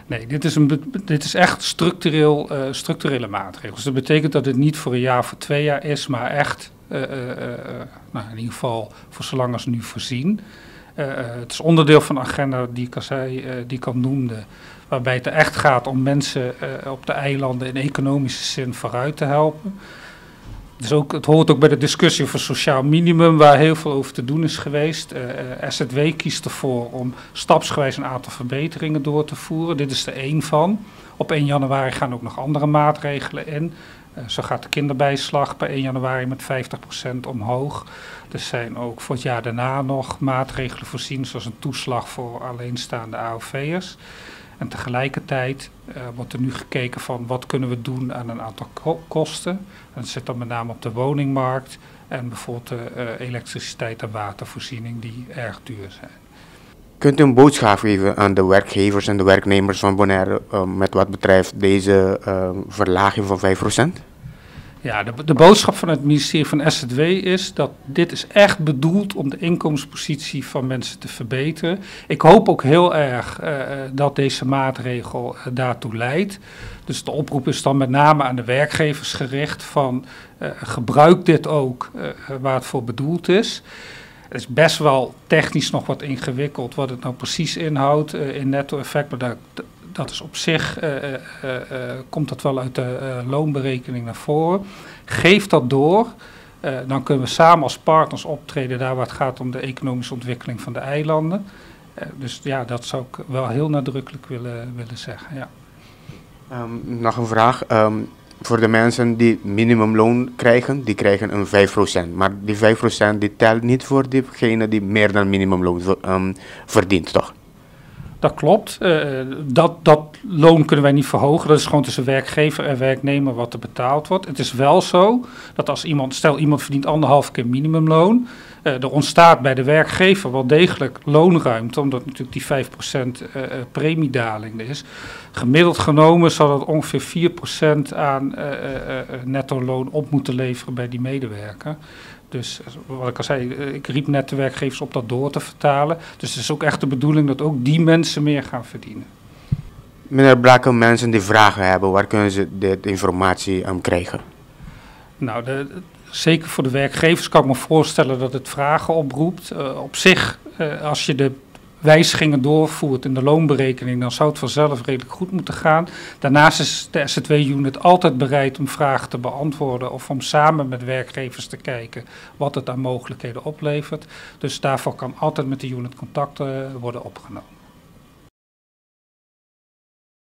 Nee, dit is echt structurele maatregelen. Dus dat betekent dat het niet voor een jaar, voor 2 jaar is, maar echt nou, in ieder geval voor zolang als nu voorzien. Het is onderdeel van de agenda die ik al noemde, waarbij het er echt gaat om mensen op de eilanden in economische zin vooruit te helpen. Dus het hoort ook bij de discussie over sociaal minimum, waar heel veel over te doen is geweest. SZW kiest ervoor om stapsgewijs een aantal verbeteringen door te voeren. Dit is er één van. Op 1 januari gaan ook nog andere maatregelen in. Zo gaat de kinderbijslag per 1 januari met 50% omhoog. Er zijn ook voor het jaar daarna nog maatregelen voorzien, zoals een toeslag voor alleenstaande AOV'ers. En tegelijkertijd wordt er nu gekeken van wat kunnen we doen aan een aantal kosten. En dat zit dan met name op de woningmarkt en bijvoorbeeld de elektriciteit en watervoorziening die erg duur zijn. Kunt u een boodschap geven aan de werkgevers en de werknemers van Bonaire met wat betreft deze verlaging van 5%? Ja, de boodschap van het ministerie van SZW is dat dit is echt bedoeld om de inkomenspositie van mensen te verbeteren. Ik hoop ook heel erg dat deze maatregel daartoe leidt. Dus de oproep is dan met name aan de werkgevers gericht van gebruik dit ook waar het voor bedoeld is. Het is best wel technisch nog wat ingewikkeld wat het nou precies inhoudt in netto-effect, maar dat is op zich, komt dat wel uit de loonberekening naar voren. Geef dat door, dan kunnen we samen als partners optreden daar waar het gaat om de economische ontwikkeling van de eilanden. Dus ja, dat zou ik wel heel nadrukkelijk willen zeggen, ja. Nog een vraag. Voor de mensen die minimumloon krijgen, die krijgen een 5%. Maar die 5% die telt niet voor diegene die meer dan minimumloon verdient, toch? Dat klopt. Dat loon kunnen wij niet verhogen. Dat is gewoon tussen werkgever en werknemer wat er betaald wordt. Het is wel zo dat als iemand verdient 1,5 keer minimumloon. Er ontstaat bij de werkgever wel degelijk loonruimte, omdat natuurlijk die 5% premiedaling er is. Gemiddeld genomen zal dat ongeveer 4% aan netto loon op moeten leveren bij die medewerker. Dus wat ik al zei, ik riep net de werkgevers op dat door te vertalen. Dus het is ook echt de bedoeling dat ook die mensen meer gaan verdienen. Meneer Brakel, mensen die vragen hebben, waar kunnen ze dit informatie krijgen? Nou, zeker voor de werkgevers kan ik me voorstellen dat het vragen oproept. Op zich, als je de wijzigingen doorvoert in de loonberekening, dan zou het vanzelf redelijk goed moeten gaan. Daarnaast is de SZW-unit altijd bereid om vragen te beantwoorden of om samen met werkgevers te kijken wat het aan mogelijkheden oplevert. Dus daarvoor kan altijd met de unit contact worden opgenomen.